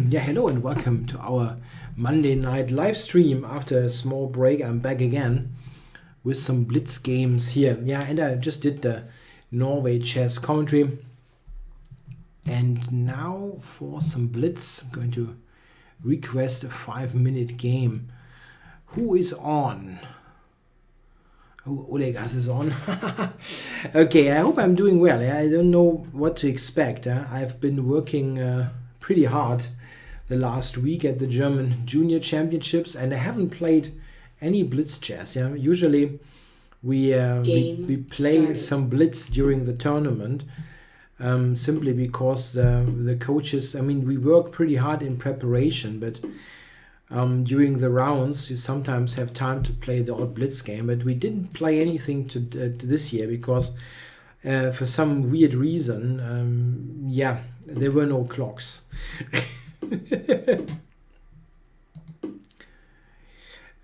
Yeah, hello and welcome to our Monday night live stream. After a small break, I'm back again with some blitz games here. Yeah, and I just did the Norway chess commentary. And now for some blitz, I'm going to request a 5-minute game. Who is on? Oh, Olegas is on. Okay, I hope I'm doing well. I don't know what to expect. I've been working pretty hard the last week at the German Junior Championships, and I haven't played any blitz chess. Yeah, usually we play some blitz during the tournament, simply because the coaches. I mean, we work pretty hard in preparation, but during the rounds you sometimes have time to play the odd blitz game. But we didn't play anything to this year because for some weird reason, yeah, there were no clocks.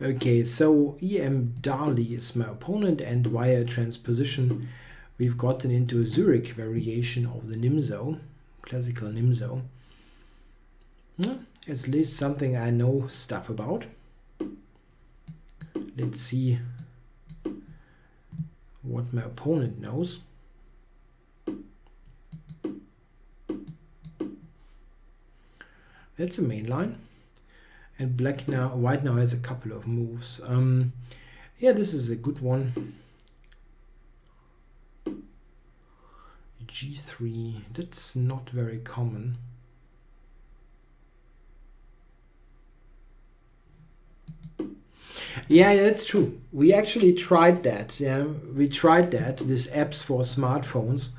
Okay, so EM Dali is my opponent, and via transposition we've gotten into a Zurich variation of the Nimzo, classical Nimzo. At least something I know stuff about. Let's see what my opponent knows. That's a main line, and white now has a couple of moves. Yeah, this is a good one. G3, that's not very common. Yeah, that's true. We actually tried that. Yeah, we tried that. This apps for smartphones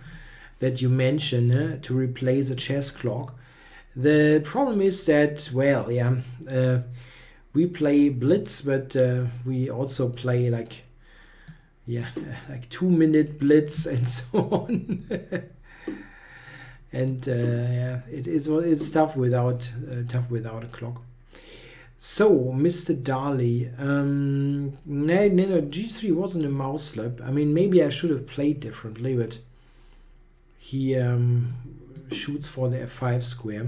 that you mentioned to replace a chess clock. The problem is that, well, yeah, we play blitz, but we also play like 2-minute blitz and so on. And yeah, it's tough without a clock. So, Mr. Dali, no, G3 wasn't a mouse slip. I mean, maybe I should have played differently, but he shoots for the F5 square.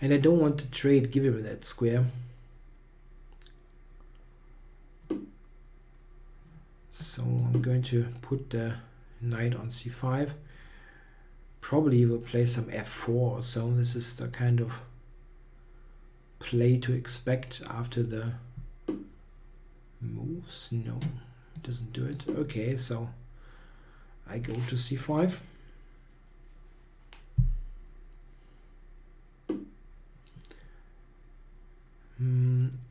And I don't want to give him that square. So I'm going to put the knight on C5. Probably he will play some F4 or so. This is the kind of play to expect after the moves. No, it doesn't do it. Okay, so I go to C5.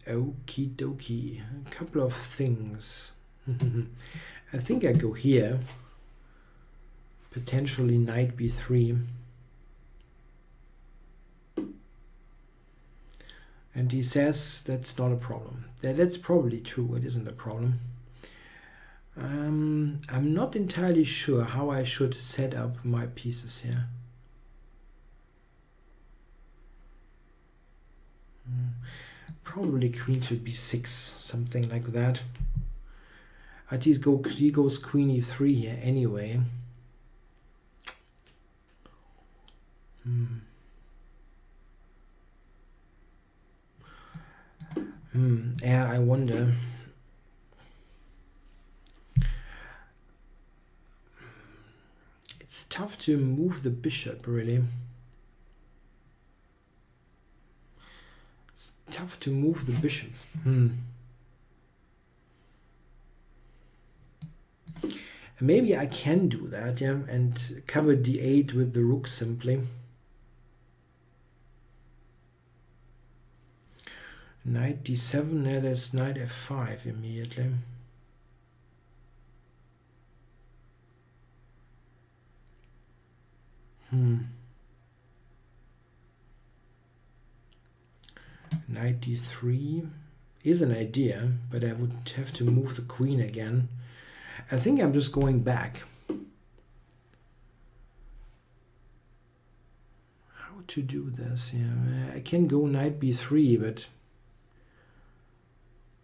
Okie dokie. A couple of things. I think I go here. Potentially knight B3. And he says that's not a problem. That's probably true. It isn't a problem. I'm not entirely sure how I should set up my pieces here. Probably queen to b6, something like that. At least he goes queen e3 here anyway. Yeah, I wonder. It's tough to move the bishop, really. It's tough to move the bishop. Maybe I can do that, yeah, and cover d8 with the rook simply. Knight d7, now there's knight f5 immediately. Knight d3 is an idea, but I would have to move the queen again. I think I'm just going back. How to do this? Yeah, I can go knight b3, but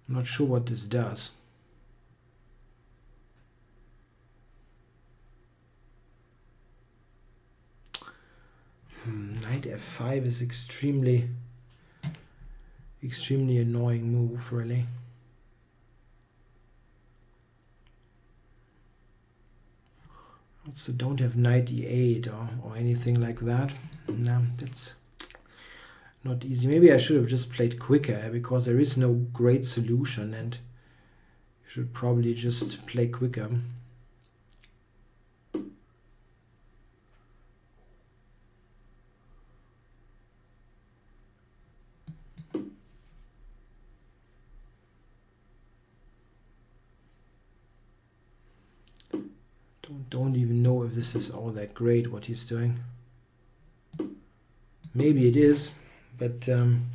I'm not sure what this does. Knight f5 is extremely annoying move, really. Also don't have knight e8 or anything like that. No, that's not easy. Maybe I should have just played quicker, because there is no great solution and you should probably just play quicker. Don't even know if this is all that great what he's doing. Maybe it is, but I'm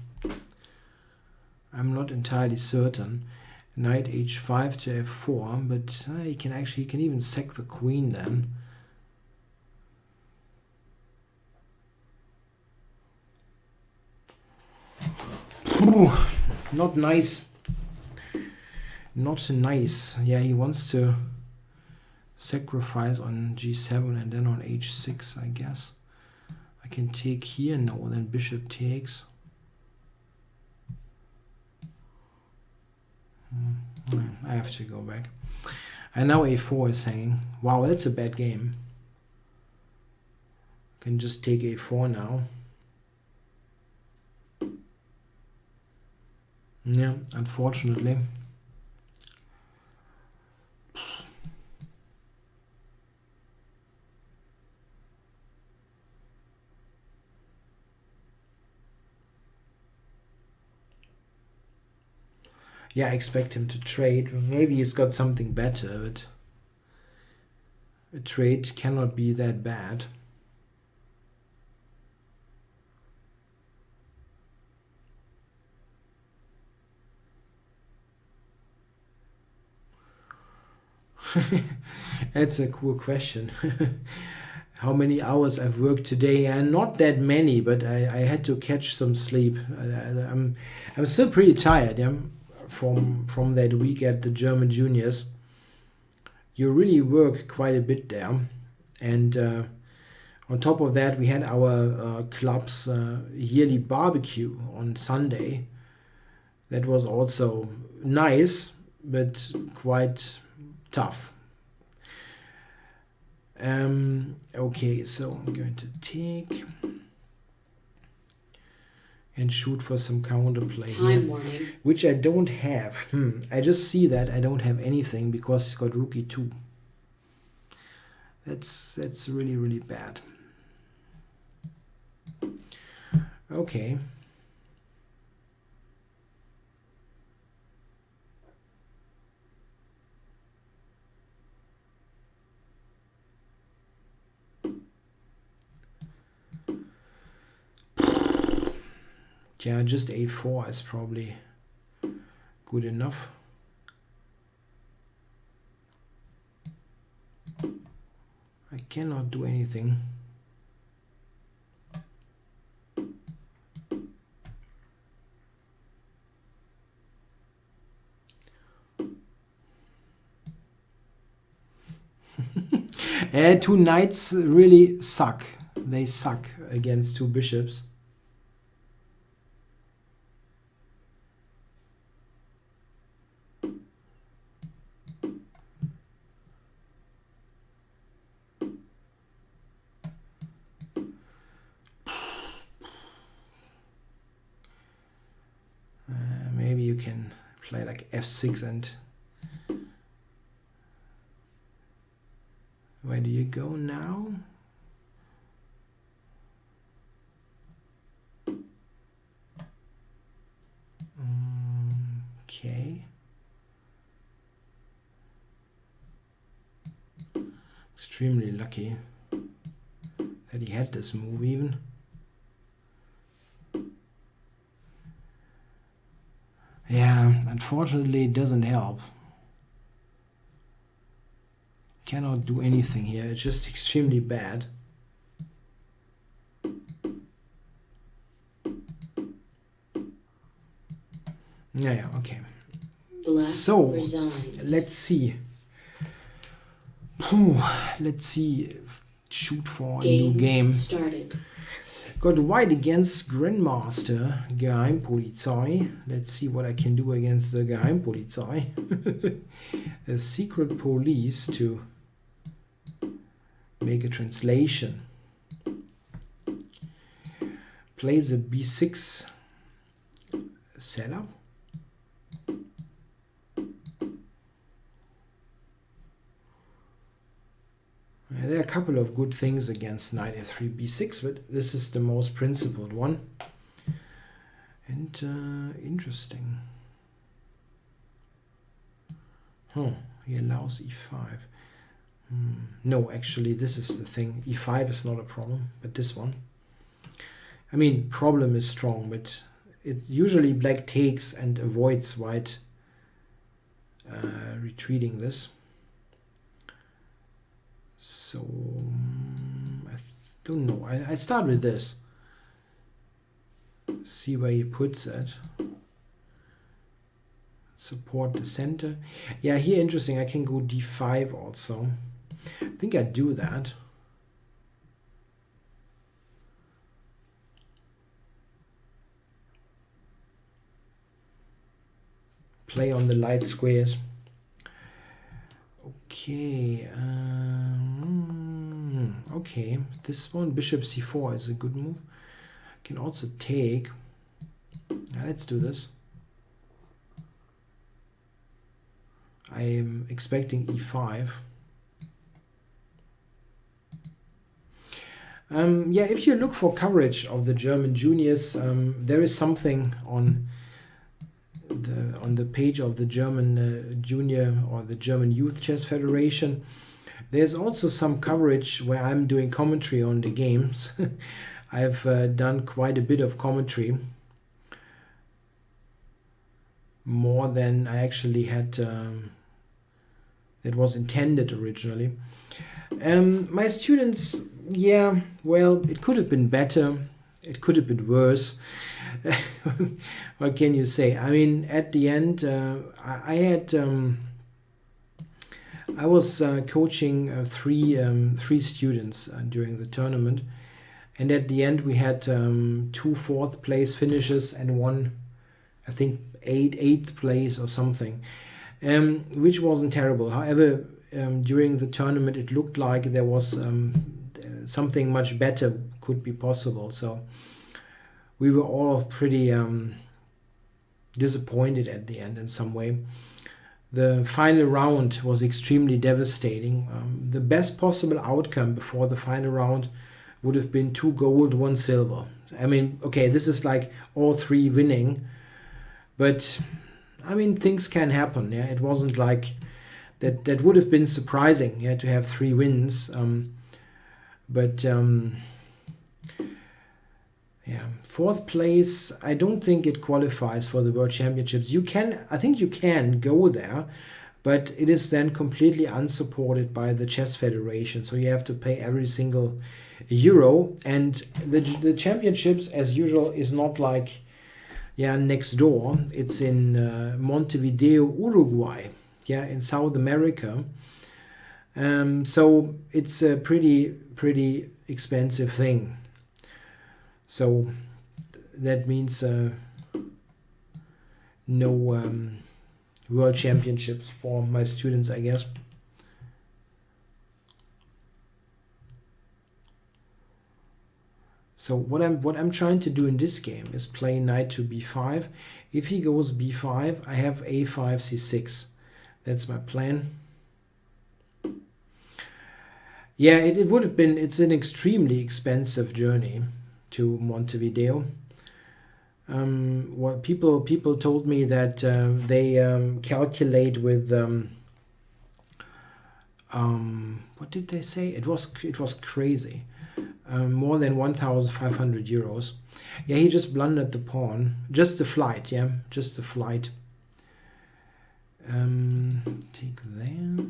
not entirely certain. Knight h5 to f4, but he can even sack the queen then. Ooh, not nice. Not nice. Yeah, he wants to sacrifice on g7 and then on h6, I guess. I can take here. No, then bishop takes. I have to go back. And now a4 is hanging. Wow, that's a bad game. Can just take a4 now. Yeah, unfortunately. Yeah, I expect him to trade. Maybe he's got something better, but a trade cannot be that bad. That's a cool question. How many hours I've worked today? And not that many, but I had to catch some sleep. I'm still pretty tired. Yeah? From that week at the German juniors. You really work quite a bit there, and on top of that we had our club's yearly barbecue on Sunday. That was also nice, but quite tough. Okay, so I'm going to take and shoot for some counterplay here, which I don't have. I just see that I don't have anything because he's got rook e2. That's really, really bad. Okay. Yeah, just a4 is probably good enough. I cannot do anything. And two knights really suck. They suck against two bishops. Maybe you can play like f6 and where do you go now? Okay. Extremely lucky that he had this move even. Yeah, unfortunately it doesn't help. Cannot do anything here, it's just extremely bad. Yeah, okay. So, let's see. Let's see. Shoot for a new game. Got white against Grandmaster, Geheimpolizei. Let's see what I can do against the Geheimpolizei. A secret police to make a translation. Plays a b6 seller. There are a couple of good things against knight f3 b6, but this is the most principled one. And interesting. He allows e5. No, actually, this is the thing. e5 is not a problem, but this one. I mean, problem is strong, but it usually black takes and avoids white retreating this. So I don't know. I start with this. See where he puts it. Support the center. Yeah, here interesting. I can go d5 also. I think I do that. Play on the light squares. Okay. Okay. This one, bishop c4, is a good move. I can also take. Let's do this. I am expecting e5. Yeah, if you look for coverage of the German juniors, there is something on the page of the German junior or the German Youth Chess Federation. There's also some coverage where I'm doing commentary on the games. I've done quite a bit of commentary, more than I actually had that was intended originally. My students, yeah, well, it could have been better, it could have been worse. What can you say? I mean, at the end, I was coaching three students during the tournament, and at the end we had 2 4th place finishes and one, I think, 8th place or something, which wasn't terrible. However, during the tournament it looked like there was something much better could be possible. So we were all pretty disappointed at the end in some way. The final round was extremely devastating. The best possible outcome before the final round would have been 2 gold, 1 silver. I mean, okay, this is like all 3 winning, but I mean, things can happen. Yeah, it wasn't like that would have been surprising, yeah, to have 3 wins. Yeah, 4th place, I don't think it qualifies for the World Championships. I think you can go there, but it is then completely unsupported by the Chess Federation. So you have to pay every single euro, and the championships, as usual, is not like, yeah, next door. It's in Montevideo, Uruguay, yeah, in South America. So it's a pretty expensive thing. So that means no World Championships for my students, I guess. So what I'm trying to do in this game is play knight to b5. If he goes b5, I have a5, c6. That's my plan. Yeah, it would have been. It's an extremely expensive journey to Montevideo. What people told me that they calculate with what did they say? It was crazy. More than 1,500 euros. Yeah, he just blundered the pawn. Just the flight, yeah, just the flight. Take there.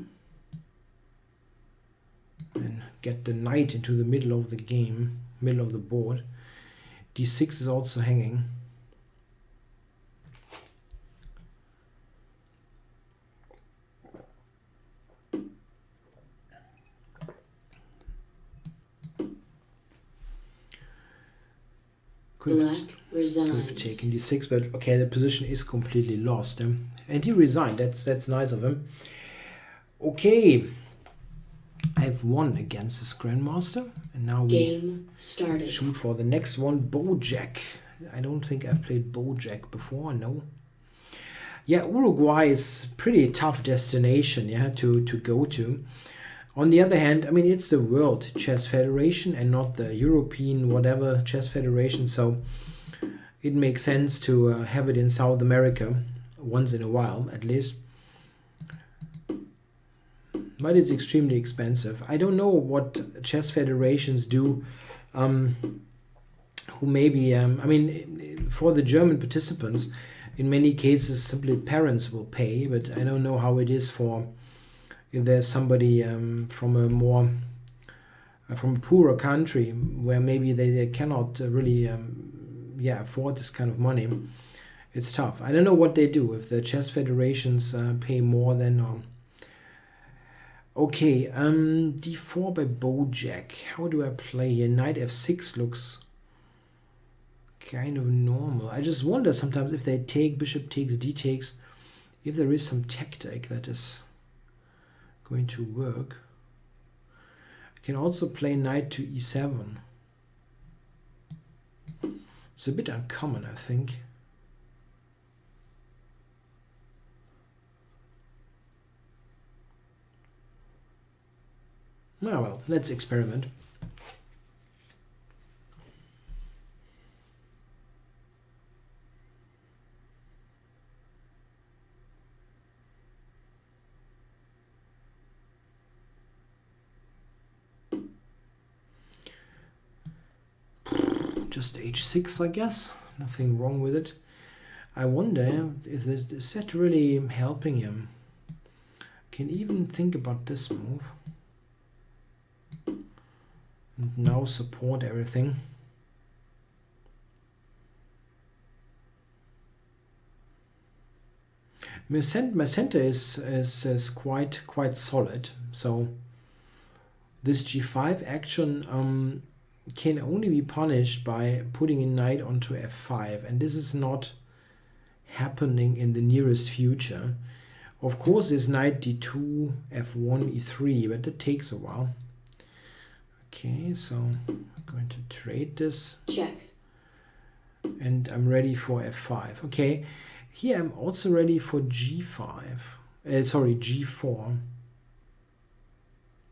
And get the knight into the middle of the game, middle of the board. d6 is also hanging. Black Could have resigns. taken d6, but okay, the position is completely lost. And he resigned. That's nice of him. Okay, I've won against this Grandmaster, and now we Game started. shoot for the next one, Bojack. I don't think I've played Bojack before, no. Yeah, Uruguay is pretty tough destination, yeah, to go to. On the other hand, I mean, it's the World Chess Federation and not the European whatever Chess Federation, so it makes sense to have it in South America once in a while, at least. But it's extremely expensive. I don't know what chess federations do, who maybe, I mean, for the German participants, in many cases, simply parents will pay, but I don't know how it is for if there's somebody from a more from a poorer country where maybe they cannot really afford this kind of money. It's tough. I don't know what they do if the chess federations pay more than. Okay, d4 by Bojack. How do I play here? Knight f6 looks kind of normal. I just wonder sometimes if they take bishop takes, d takes, if there is some tactic that is going to work. I can also play knight to e7. It's a bit uncommon, I think. Oh, well, let's experiment. Just h6, I guess. Nothing wrong with it. I wonder if is that really helping him. Can even think about this move. And now support everything. My center is quite solid. So this g5 action can only be punished by putting a knight onto f5, and this is not happening in the nearest future. Of course, there's knight d2, f1, e3, but that takes a while. Okay, so I'm going to trade this. Check. And I'm ready for f5. Okay, here I'm also ready for g5. Sorry, g4.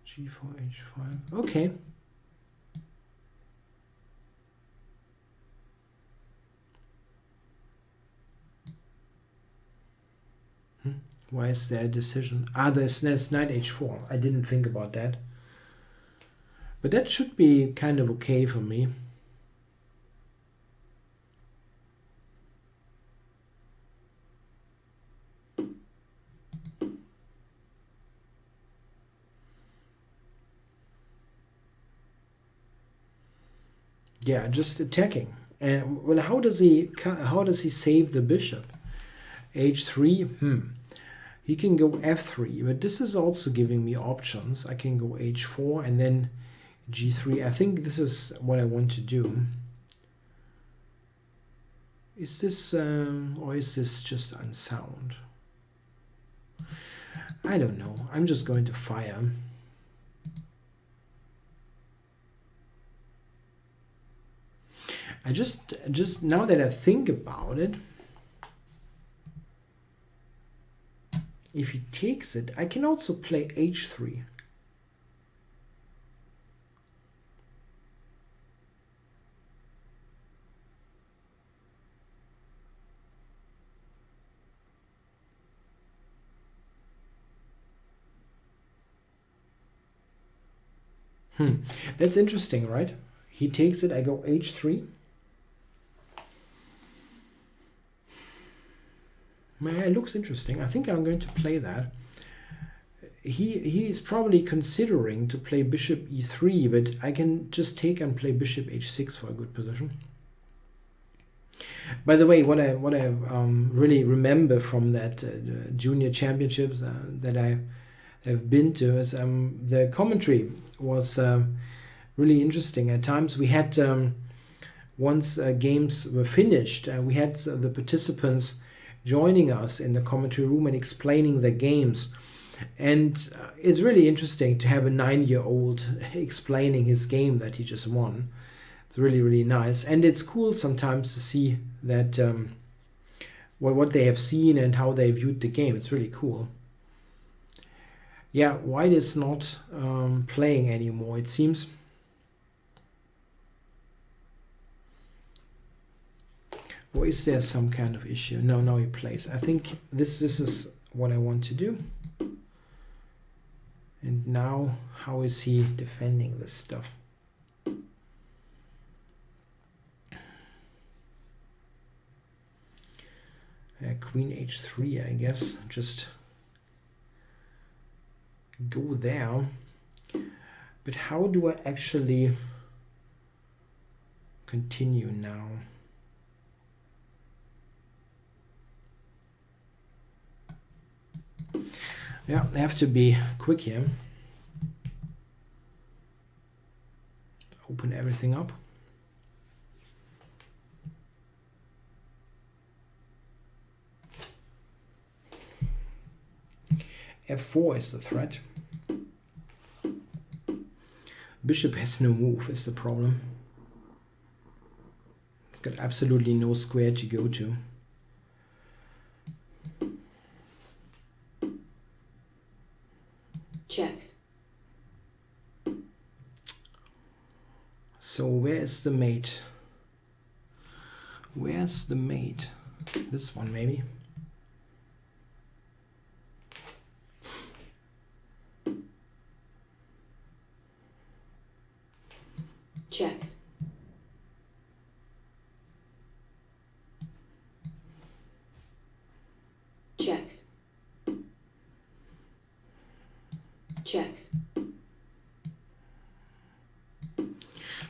g4, h5. Okay. Why is there a decision? There's knight h4. I didn't think about that. But that should be kind of okay for me. Yeah, just attacking. Well, how does he save the bishop? h3. He can go f3, but this is also giving me options. I can go h4 and then g3. I think this is what I want to do. Is this or is this just unsound? I don't know. I'm just going to fire. I just now that I think about it, if he takes it, I can also play h3. That's interesting, right? He takes it, I go h3. It looks interesting. I think I'm going to play that. He is probably considering to play bishop e3, but I can just take and play bishop h6 for a good position. By the way, what I really remember from that junior championships that I have been to is the commentary was really interesting. At times we had once games were finished, we had the participants joining us in the commentary room and explaining their games. And it's really interesting to have a 9-year-old explaining his game that he just won. It's really, really nice. And it's cool sometimes to see that what they have seen and how they viewed the game. It's really cool. Yeah, white is not playing anymore, it seems. Or is there some kind of issue? No, he plays. I think this is what I want to do. And now, how is he defending this stuff? Queen h3, I guess. Just go there. But how do I actually continue now? Yeah, I have to be quick here. Open everything up. F4 is the threat. Bishop has no move is the problem. It's got absolutely no square to go to. Check. So where is the mate? Where's the mate? This one maybe. Check. Check. Check.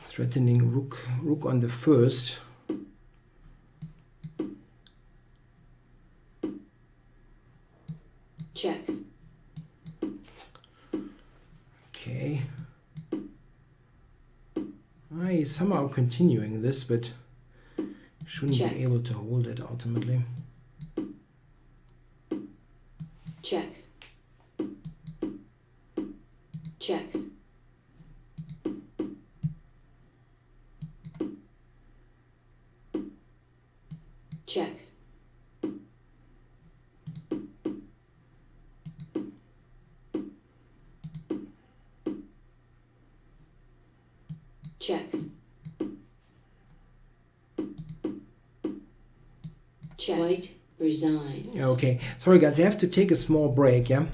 Threatening rook on the first. Check. Okay. He's somehow continuing this, but shouldn't Check. be able to hold it ultimately. Check. Check. Check. Check. Check. White resigns. Okay, sorry guys, I have to take a small break, yeah?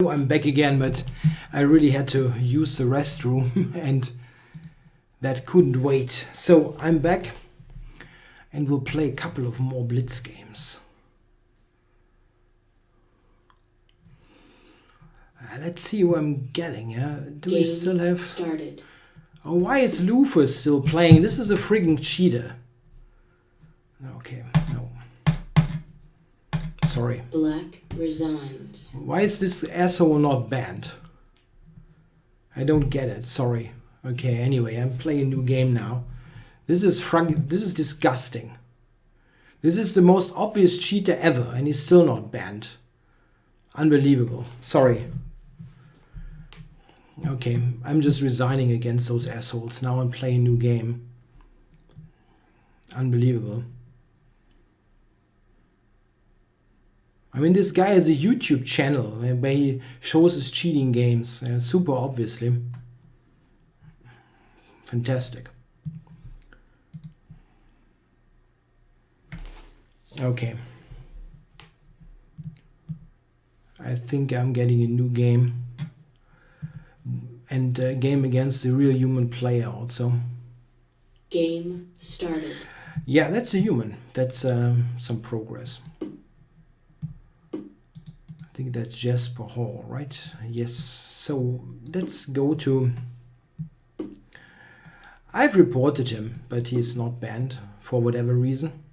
I'm back again, but I really had to use the restroom and that couldn't wait. So I'm back and we'll play a couple of more blitz games. Let's see who I'm getting. Do we still have... Started. Oh, why is Lufus still playing? This is a friggin' cheater. Okay, no. Sorry. Black resigns. Why is this asshole not banned? I don't get it. Sorry. Okay, anyway, I'm playing a new game now. This is disgusting. This is the most obvious cheater ever, and he's still not banned. Unbelievable. Sorry. Okay, I'm just resigning against those assholes. Now I'm playing a new game. Unbelievable. I mean, this guy has a YouTube channel where he shows his cheating games. Super obviously. Fantastic. Okay. I think I'm getting a new game. And a game against the real human player also. Game started. Yeah, that's a human. That's some progress. I think that's Jesper Hall, right? Yes. So let's go to... I've reported him, but he's not banned for whatever reason.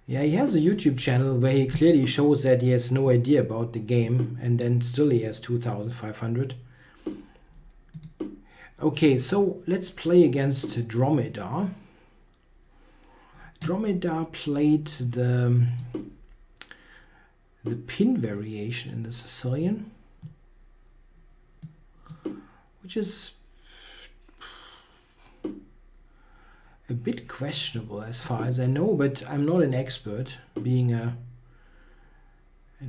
Yeah, he has a YouTube channel where he clearly shows that he has no idea about the game, and then still he has 2,500. Okay, so let's play against Dromedar. Dromedar played the pin variation in the Sicilian, which is a bit questionable as far as I know, but I'm not an expert, being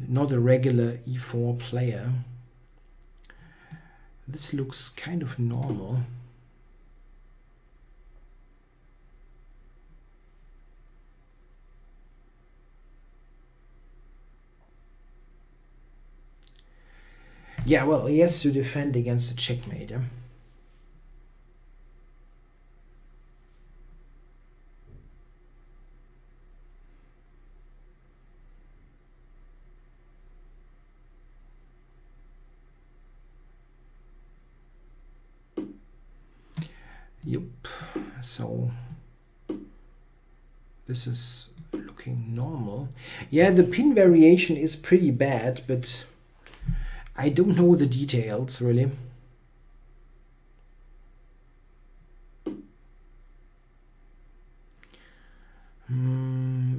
not a regular e4 player. This looks kind of normal. Yeah, well, he has to defend against the checkmate. Yeah? Yep, so this is looking normal. Yeah, the pin variation is pretty bad, but I don't know the details really.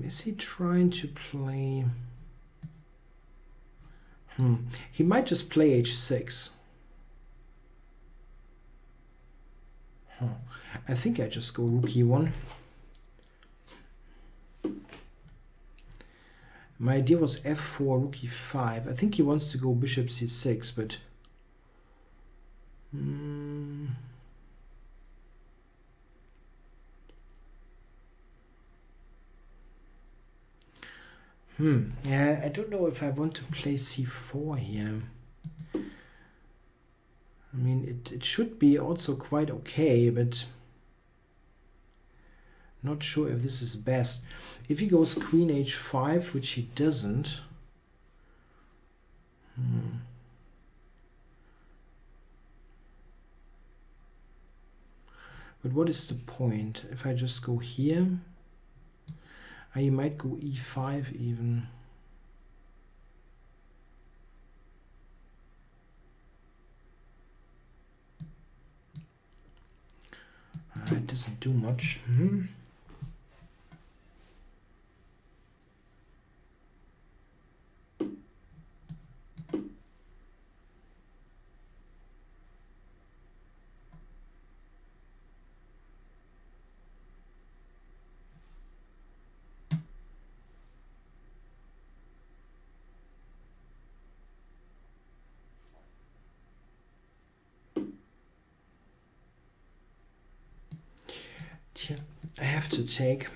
Is he trying to play? He might just play h6. I think I just go rook e1. My idea was f4, rook e5. I think he wants to go bishop c6, but... Yeah, I don't know if I want to play c4 here. I mean, it should be also quite okay, but not sure if this is best. If he goes queen h5, which he doesn't, but what is the point? If I just go here, I might go e5 even. It doesn't do much. I have to take.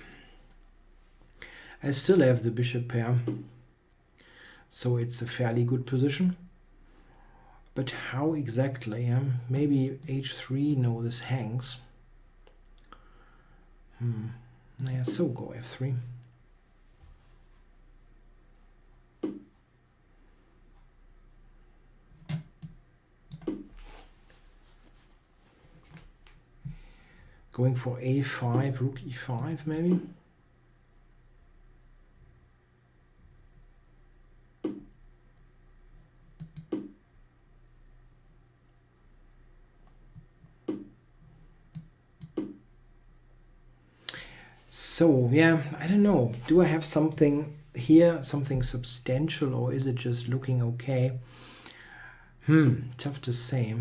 I still have the bishop pair, so it's a fairly good position. But how exactly? Maybe h3, no, this hangs. Yeah, so go f3. Going for a5, rook e5 maybe. So yeah, I don't know. Do I have something here, something substantial, or is it just looking okay? Tough to say.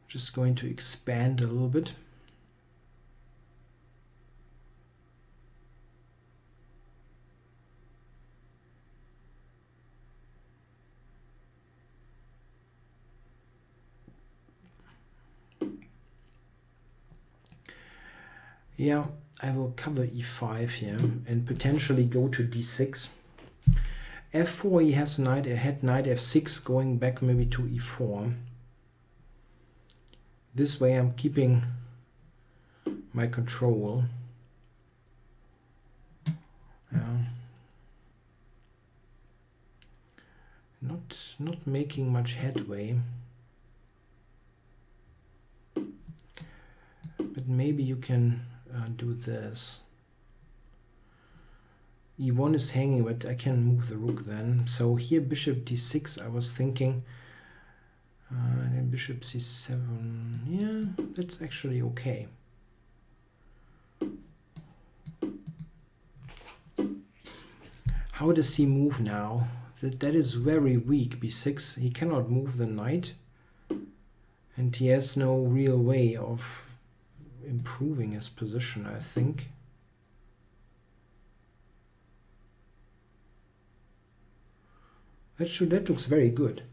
Just going to expand a little bit. Yeah, I will cover e5 here and potentially go to d6. f4, he has knight ahead, knight f6, going back maybe to e4. This way I'm keeping my control. Yeah. Not making much headway. But maybe you can do this. e1 is hanging, but I can move the rook then. So here bishop d6, I was thinking. And then bishop c7. Yeah, that's actually okay. How does he move now? That is very weak, b6. He cannot move the knight. And he has no real way of improving his position, I think. That looks very good.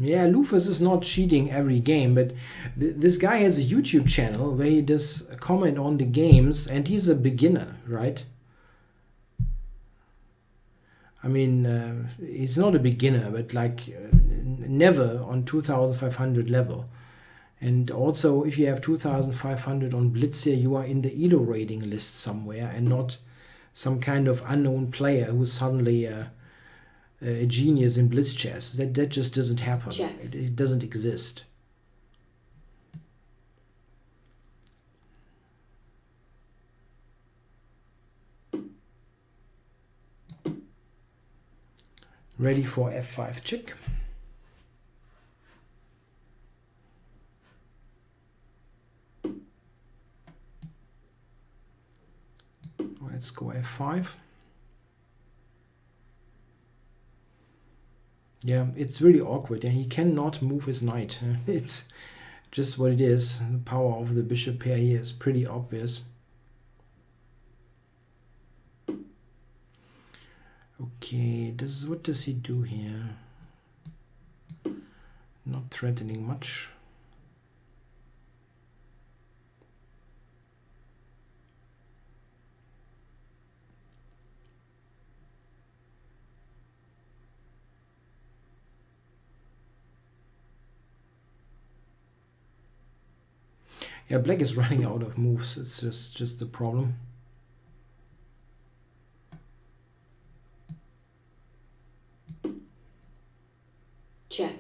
Yeah, Lufus is not cheating every game, but this guy has a YouTube channel where he does comment on the games, and he's a beginner, right? I mean, he's not a beginner, but like never on 2500 level. And also, if you have 2500 on Blitz here, you are in the ELO rating list somewhere and not some kind of unknown player who's suddenly a genius in Blitz chess. That just doesn't happen. It doesn't exist. Ready for f5 check. Let's go f5. Yeah, it's really awkward. Yeah, he cannot move his knight. It's just what it is. The power of the bishop pair here is pretty obvious. Okay, what does he do here? Not threatening much. Yeah, black is running out of moves. It's just the problem. Check.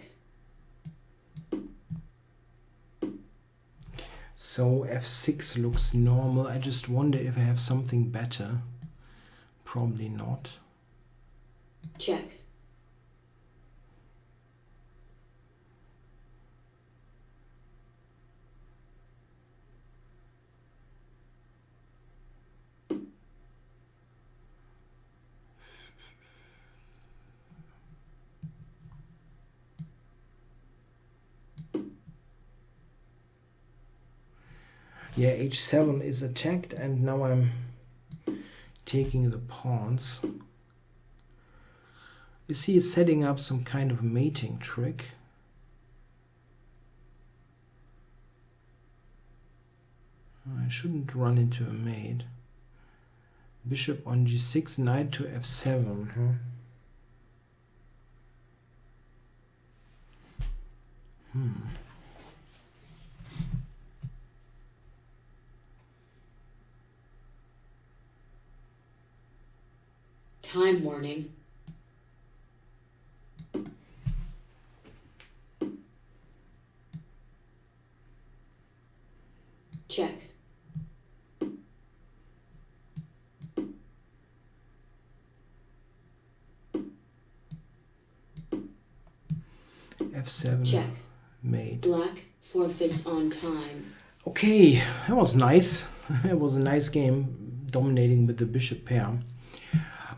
So f6 looks normal. I just wonder if I have something better. Probably not. Check. Yeah, h7 is attacked, and now I'm taking the pawns. Is he setting up some kind of mating trick? I shouldn't run into a mate. Bishop on g6, knight to f7, huh? Time warning. Check. f7. Check. Mate. Black forfeits on time. Okay, that was nice. It was a nice game, dominating with the bishop pair.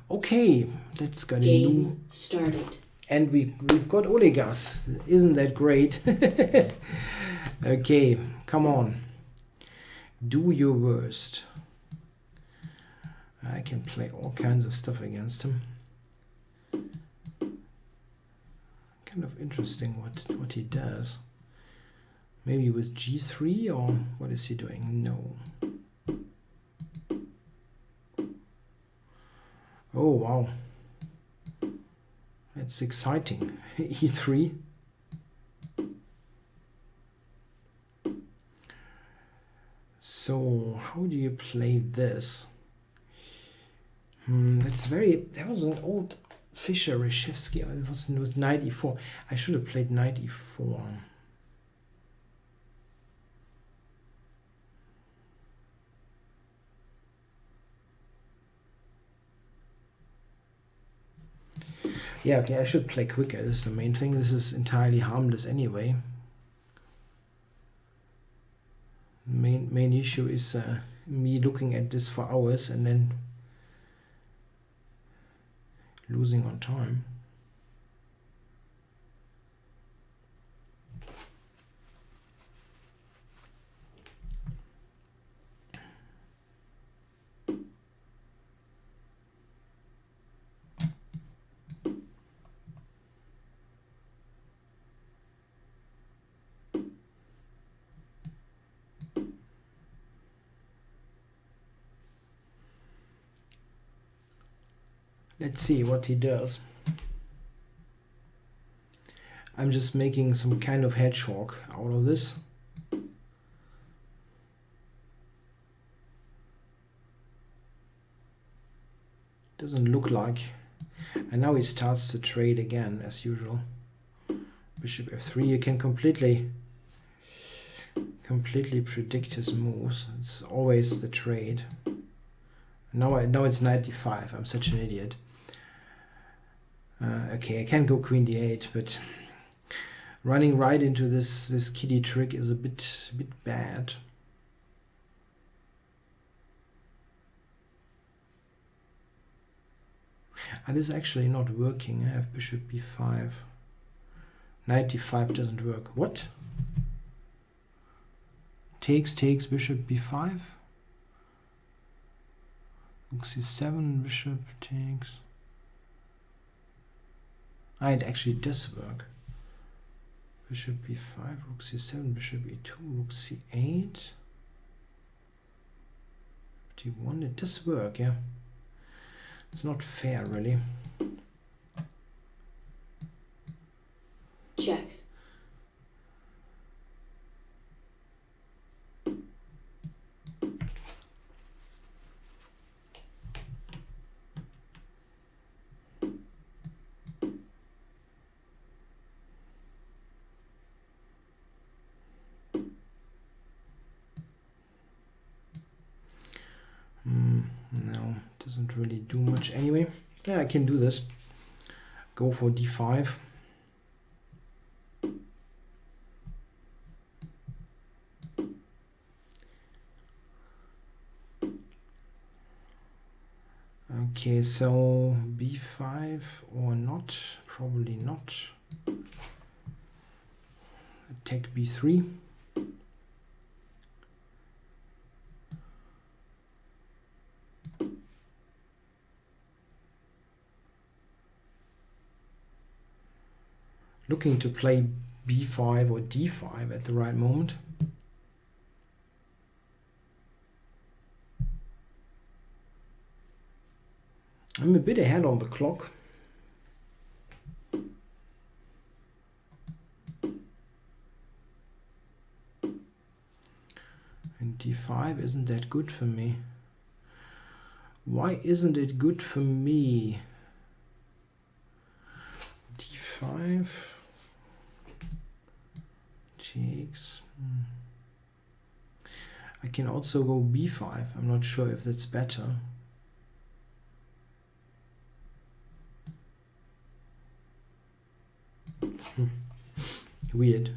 Okay, let's get a new. Game started. And we've got Olegas. Isn't that great? Okay, come on. Do your worst. I can play all kinds of stuff against him. Kind of interesting what he does. Maybe with g3, or what is he doing? No. Oh, wow. That's exciting. e3. So, how do you play this? That was an old Fischer Reshevsky. It was knight e4. I should have played knight e4. Yeah, okay, I should play quicker. This is the main thing. This is entirely harmless anyway. Main issue is me looking at this for hours and then losing on time. Let's see what he does. I'm just making some kind of hedgehog out of this. Doesn't look like. And now he starts to trade again, as usual. Bishop f3. You can completely predict his moves. It's always the trade. Now it's knight d5. I'm such an idiot. Okay, I can go queen d8, but running right into this kiddie trick is a bit bad. And this is actually not working. I have bishop b5. Knight d5 doesn't work. What? Takes bishop b5. Rook c7, bishop takes. It actually does work. Bishop b5, rook c7, bishop e2, rook c8. d1, it does work, yeah. It's not fair, really. Check. No, doesn't really do much anyway. Yeah, I can do this. Go for d5. Okay, so b5 or not? Probably not. Attack b3. looking to play b5 or d5 at the right moment. I'm a bit ahead on the clock. And d5 isn't that good for me. Why isn't it good for me? d5 takes. I can also go b5. I'm not sure if that's better. Weird.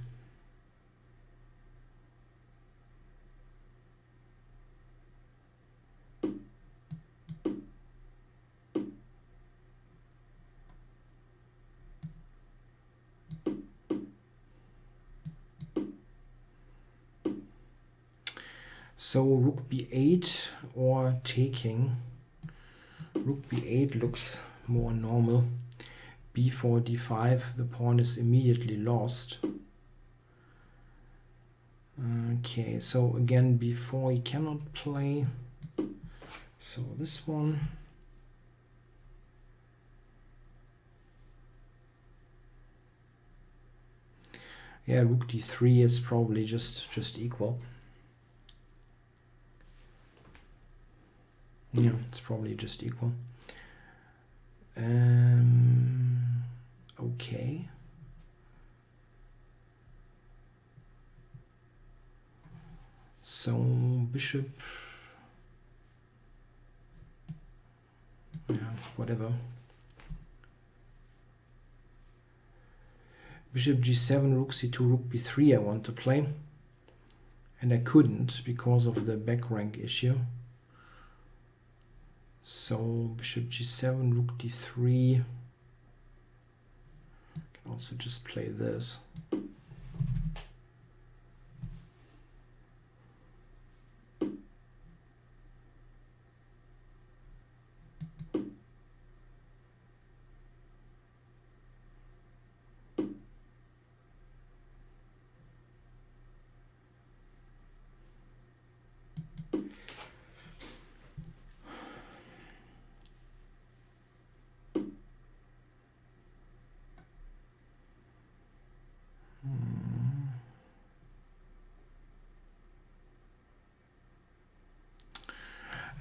So rook b8 or taking. Rook b8 looks more normal. b4, d5, the pawn is immediately lost. Okay, so again b4 he cannot play. So this one. Yeah, rook d3 is probably just equal. Yeah, it's probably just equal. Okay. So bishop. Yeah, whatever. Bishop g7, rook c2, rook b3 I want to play. And I couldn't because of the back rank issue. So bishop g7, rook d3. Can also just play this.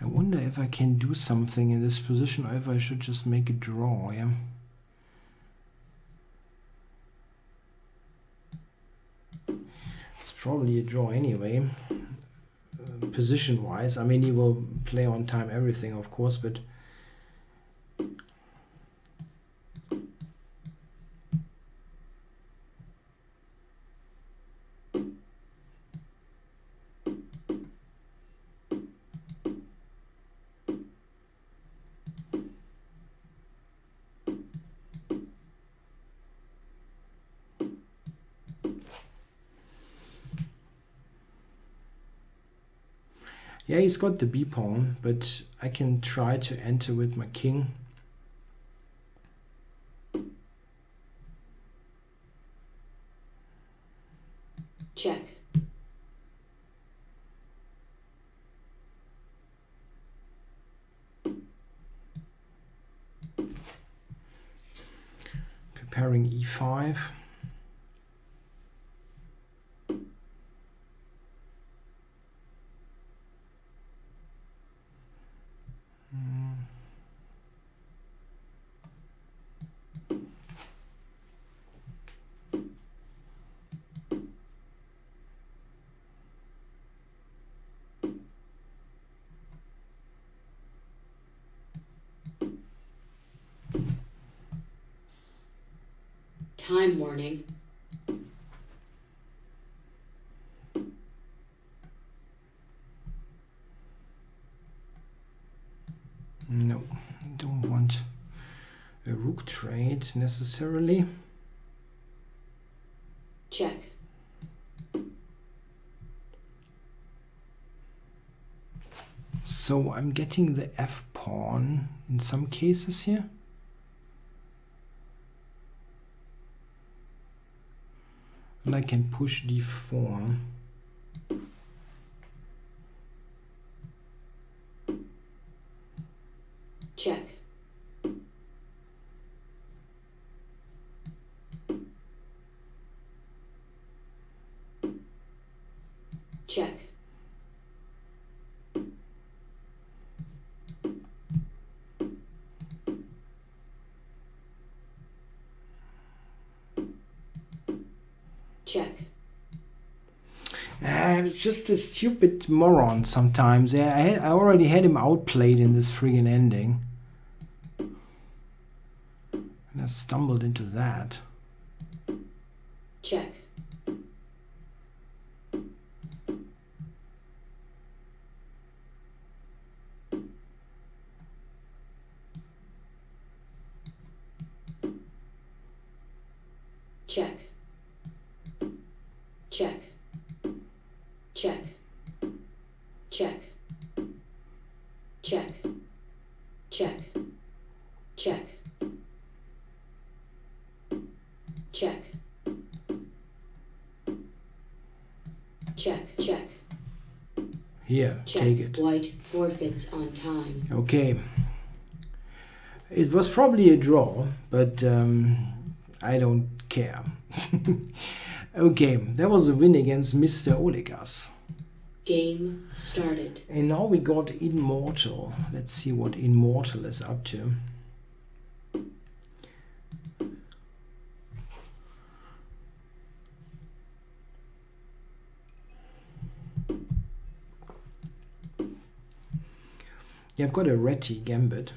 I wonder if I can do something in this position or if I should just make a draw, yeah? It's probably a draw anyway, position-wise. I mean, he will play on time everything, of course, but yeah, he's got the b pawn, but I can try to enter with my king. Check. Preparing e5. Time warning. No, I don't want a rook trade necessarily. Check. So I'm getting the f pawn in some cases here. And I can push d4. Check. Check. Check. Just a stupid moron sometimes. I already had him outplayed in this friggin' ending. And I stumbled into that. Check. Check. Check. Check. Check. Check. Check. Check. Check. Check. Check. Here, Check. take it. White forfeits on time. Okay. It was probably a draw, but I don't care. Okay, that was a win against Mr. Olegas. Game started. And now we got Immortal. Let's see what Immortal is up to. Yeah, I've got a Ratty Gambit.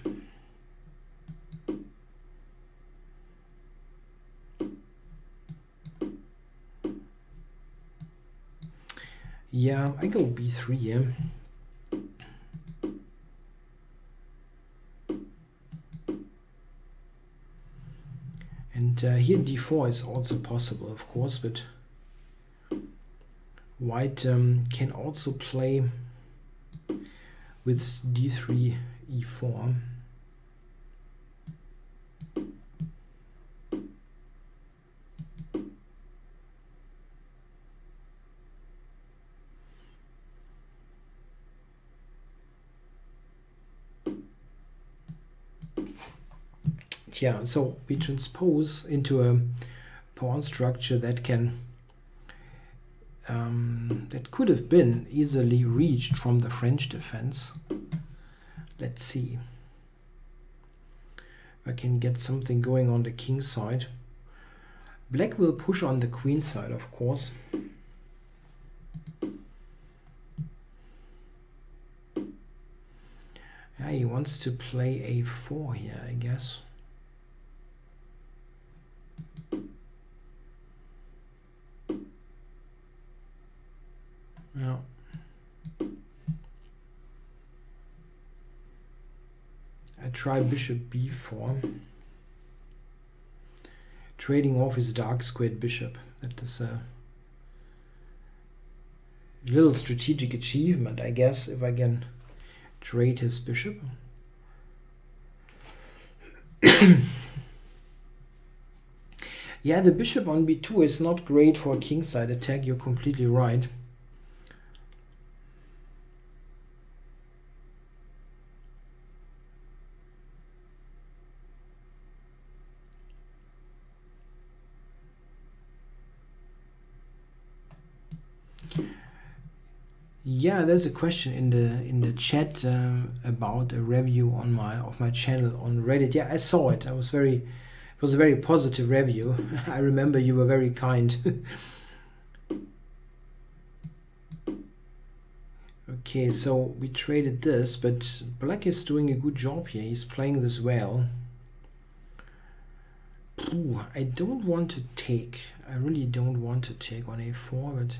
Yeah, I go b3 here. And here d4 is also possible, of course, but white can also play with d3, e4. Yeah, so we transpose into a pawn structure that can that could have been easily reached from the French defense. Let's see if I can get something going on the king side. Black will push on the queen side, of course. Yeah, he wants to play a4 here, I guess. Yeah. I try bishop b4. Trading off his dark squared bishop. That is a little strategic achievement, I guess, if I can trade his bishop. Yeah, the bishop on b2 is not great for a kingside attack. You're completely right. Yeah, there's a question in the chat about a review on my channel on Reddit. Yeah, I saw it. It was a very positive review. I remember you were very kind. Okay, so we traded this, but Black is doing a good job here. He's playing this well. Ooh, I don't want to take. I really don't want to take on a4, but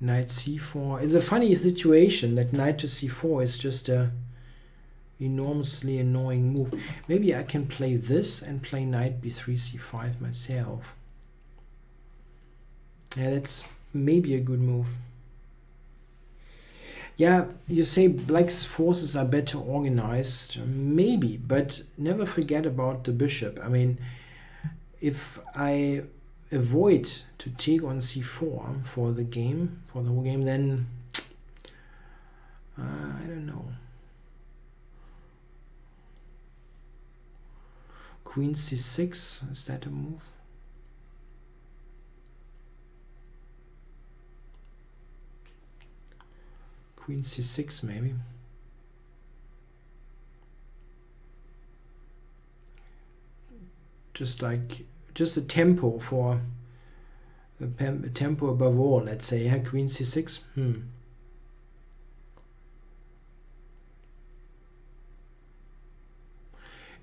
knight c4. It's a funny situation that knight to c4 is just a enormously annoying move. Maybe I can play this and play knight b3 c5 myself. Yeah, that's maybe a good move. Yeah, you say Black's forces are better organized. Maybe, but never forget about the bishop. I mean, if I avoid to take on c4 for the game, for the whole game, then I don't know. Queen c6, is that a move? Queen c6 maybe. Just a tempo for a tempo above all, let's say. Yeah, Queen c6.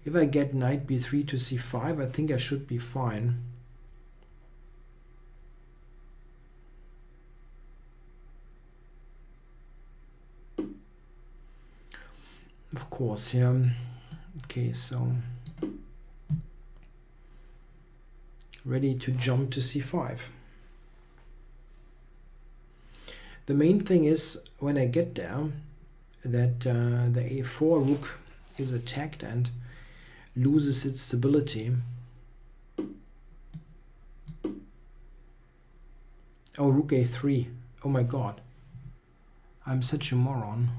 If I get knight b3 to c5, I think I should be fine. Of course, yeah. Okay, so ready to jump to c5. The main thing is when I get there that the a4 rook is attacked and loses its stability. Oh, rook a3. Oh my god. I'm such a moron.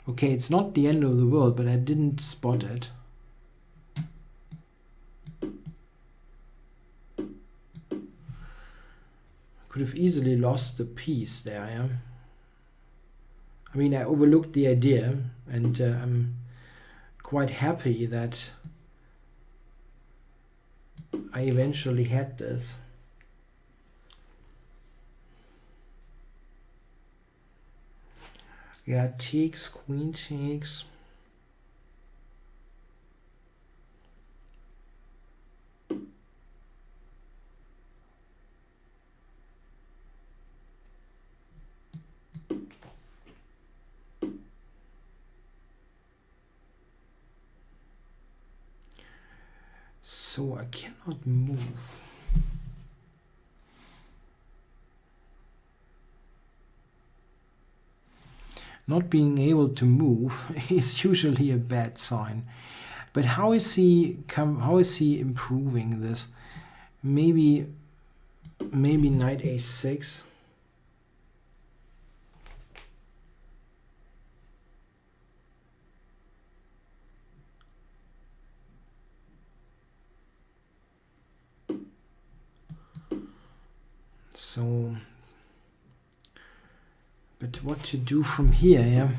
Okay, it's not the end of the world, but I didn't spot it. Could have easily lost the piece there, yeah. I mean, I overlooked the idea, and I'm quite happy that I eventually had this. Yeah, takes, queen takes. So I cannot move. Not being able to move is usually a bad sign. But how is he improving this? Maybe knight a6. So, but what to do from here, yeah?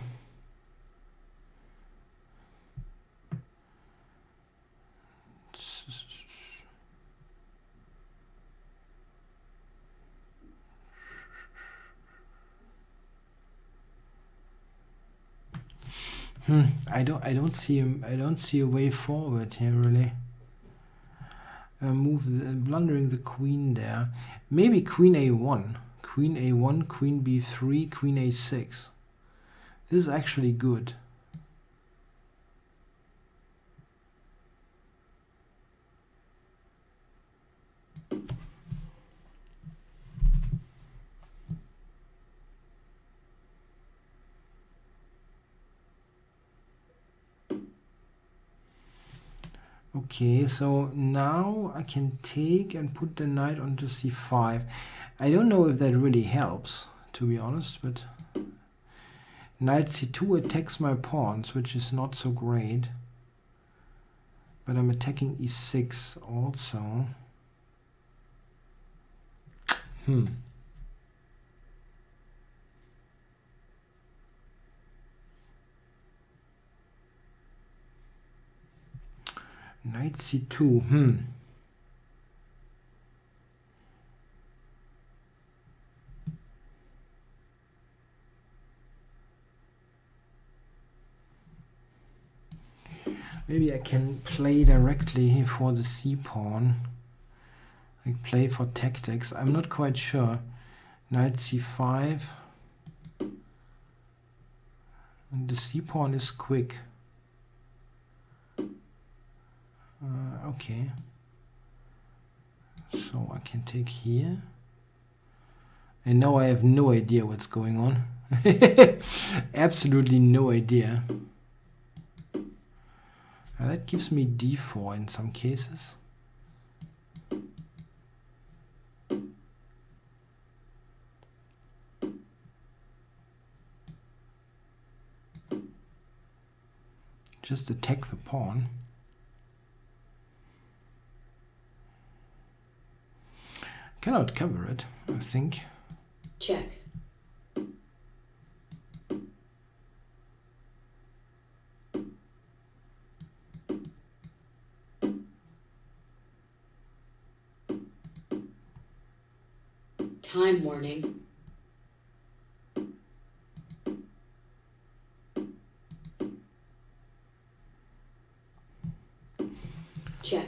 I don't see a way forward here really. Blundering the queen there. Maybe queen a1, queen b3, queen a6. This is actually good. Okay, so now I can take and put the knight onto c5. I don't know if that really helps, to be honest, but knight c2 attacks my pawns, which is not so great. But I'm attacking e6 also. Knight c2. Maybe I can play directly for the c-pawn. Like play for tactics. I'm not quite sure. Knight c5. And the c-pawn is quick. Okay. So I can take here. And now I have no idea what's going on. Absolutely no idea. That gives me d4 in some cases. just attack the pawn. Cannot cover it, I think. Check. Time warning. Check.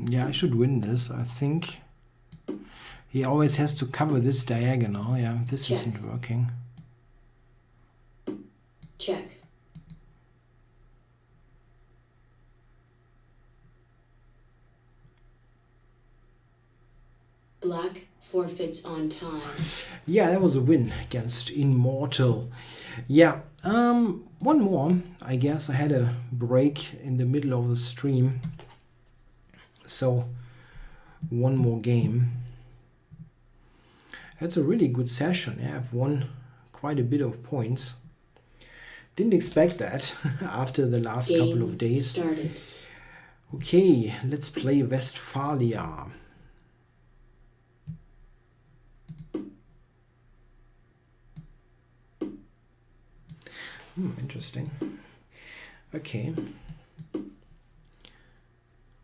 Yeah, I should win this, I think. He always has to cover this diagonal. Yeah, this Check. isn't working. Check. Black forfeits on time. Yeah, that was a win against Immortal. Yeah, one more. I guess I had a break in the middle of the stream. So, one more game. That's a really good session. Yeah, I've won quite a bit of points. Didn't expect that after the last couple of days. Started. Okay, let's play Westphalia. Interesting. Okay.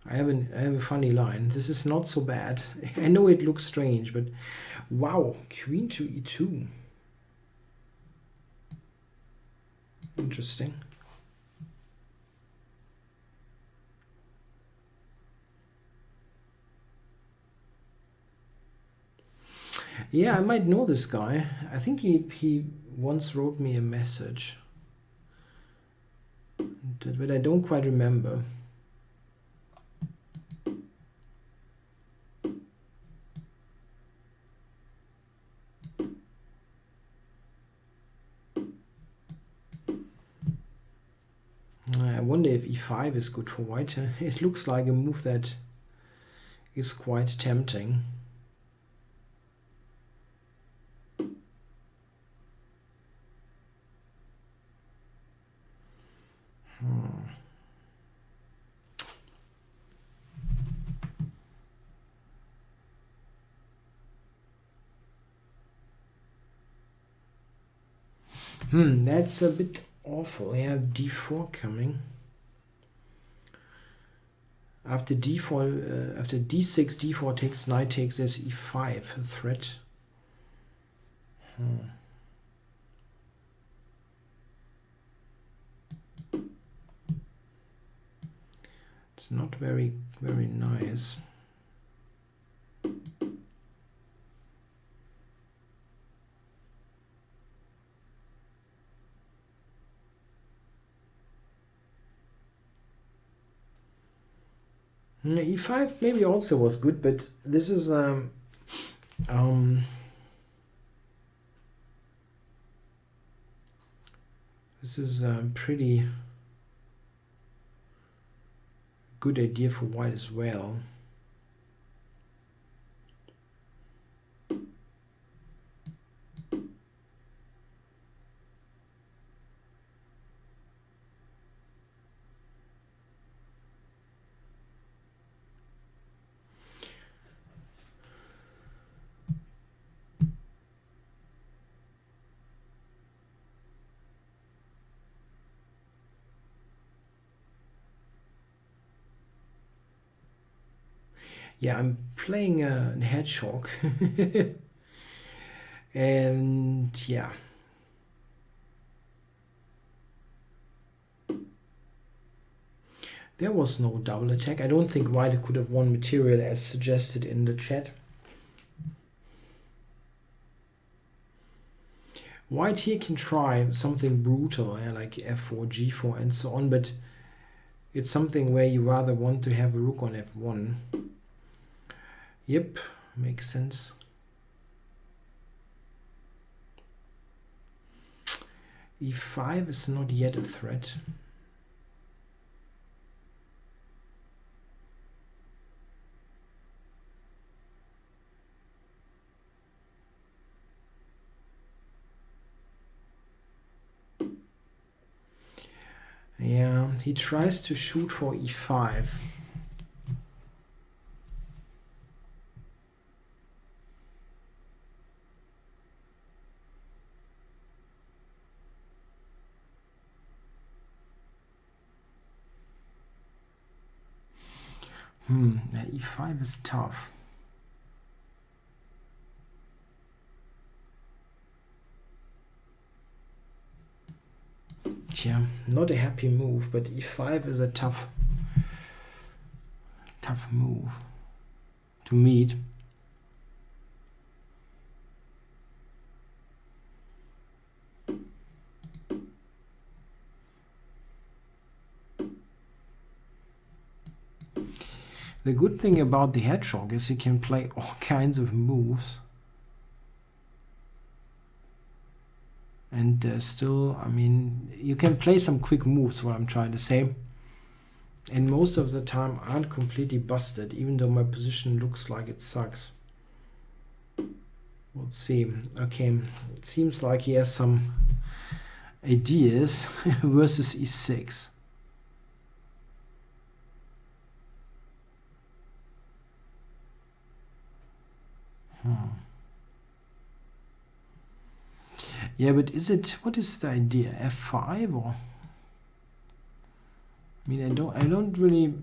I have a funny line. This is not so bad. I know it looks strange, but wow, Queen to E2. Interesting. Yeah, I might know this guy. I think he once wrote me a message, but I don't quite remember. I wonder if e5 is good for white. It looks like a move that is quite tempting. That's a bit awful. Yeah, d4 coming. After d4, after d6, d4 takes, knight takes, there's e5, a threat. It's not very nice. E5 maybe also was good, but this is pretty good idea for white as well. Yeah, I'm playing a hedgehog. And yeah. There was no double attack. I don't think white could have won material as suggested in the chat. White here can try something brutal, like f4, g4 and so on, but it's something where you rather want to have a rook on f1. Yep, makes sense. e5 is not yet a threat. Yeah, he tries to shoot for e5. Yeah, e5 is tough. Yeah, not a happy move, but e5 is a tough move to meet. The good thing about the hedgehog is you can play all kinds of moves. And still, I mean, you can play some quick moves, what I'm trying to say. And most of the time aren't completely busted, even though my position looks like it sucks. Let's see. Okay, it seems like he has some ideas versus e6. Yeah, but is it, what is the idea? F5 or? I mean, I don't really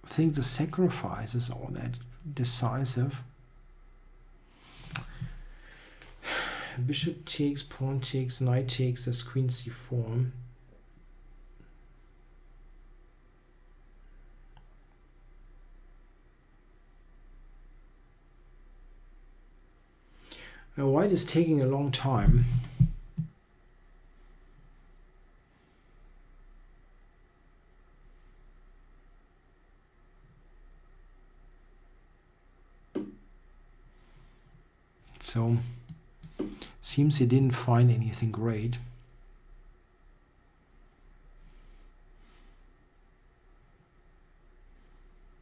think the sacrifice is all that decisive. Bishop takes, pawn takes, knight takes, there's queen c4. White is taking a long time. So, seems he didn't find anything great.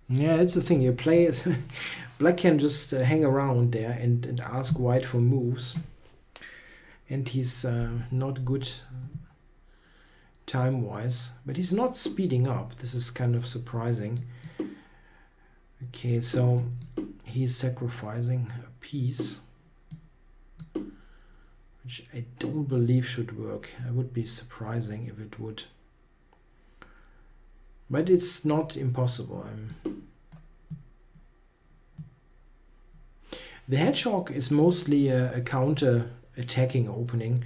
Yeah, that's the thing. You play black can just hang around there and ask white for moves, and he's not good time-wise, but he's not speeding up. This is kind of surprising. Okay, so he's sacrificing a piece, which I don't believe should work. It would be surprising if it would. But it's not impossible. The hedgehog is mostly a counter-attacking opening.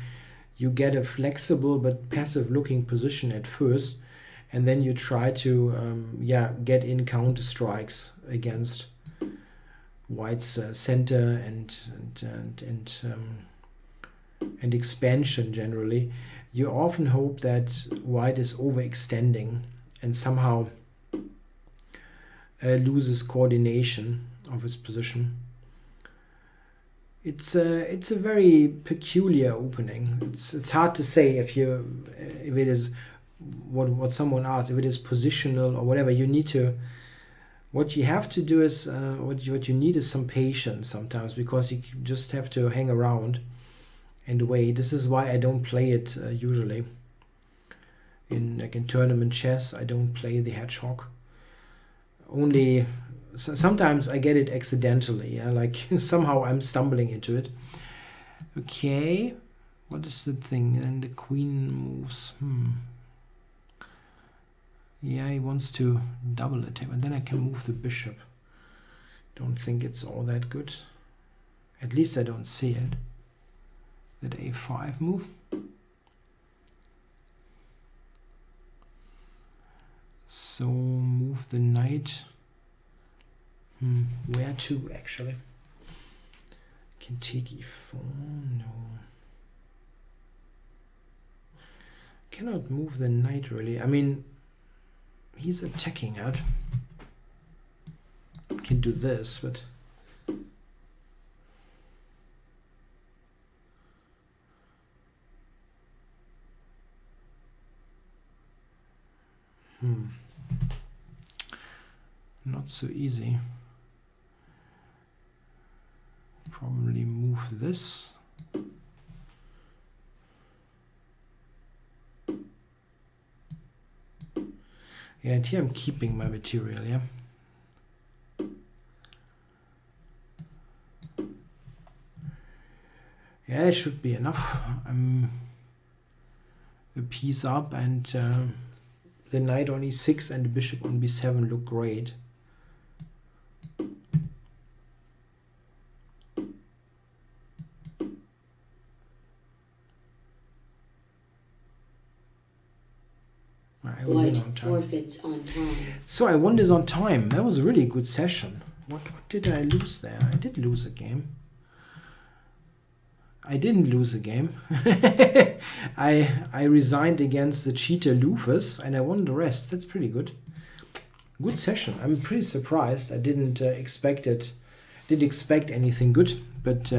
You get a flexible but passive-looking position at first, and then you try to get in counter strikes against white's center and expansion generally. You often hope that white is overextending and somehow loses coordination of his position. It's a very peculiar opening. It's hard to say if it is what someone asked, if it is positional or whatever. You need to. What you have to do is what you need is some patience sometimes, because you just have to hang around and wait. This is why I don't play it usually. In tournament chess, I don't play the hedgehog. Only sometimes I get it accidentally. Yeah? Like somehow I'm stumbling into it. Okay, what is the thing? And the queen moves. Yeah, he wants to double attack, and then I can move the bishop. Don't think it's all that good. At least I don't see it. That a5 move. So move the knight. Where to actually? Can take e4. No. Cannot move the knight really. I mean, he's attacking it. Can do this, but not so easy. Probably move this. Yeah, and here I'm keeping my material, yeah. Yeah, it should be enough. I'm a piece up, and the knight on e6 and the bishop on b7 look great. I will win on time. Forfeits on time. So I won this on time. That was a really good session. What did I lose there? I did lose a game. I didn't lose a game. I resigned against the cheater Lufus and I won the rest. That's pretty good. Good session. I'm pretty surprised. I didn't expect anything good, but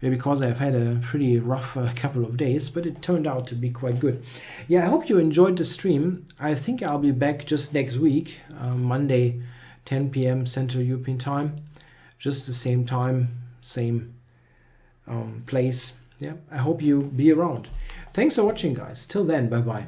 because I've had a pretty rough couple of days, but it turned out to be quite good. Yeah, I hope you enjoyed the stream. I think I'll be back just next week, Monday, 10 p.m. Central European Time. Just the same time, same place. Yeah, I hope you be around. Thanks for watching, guys. Till then, bye-bye.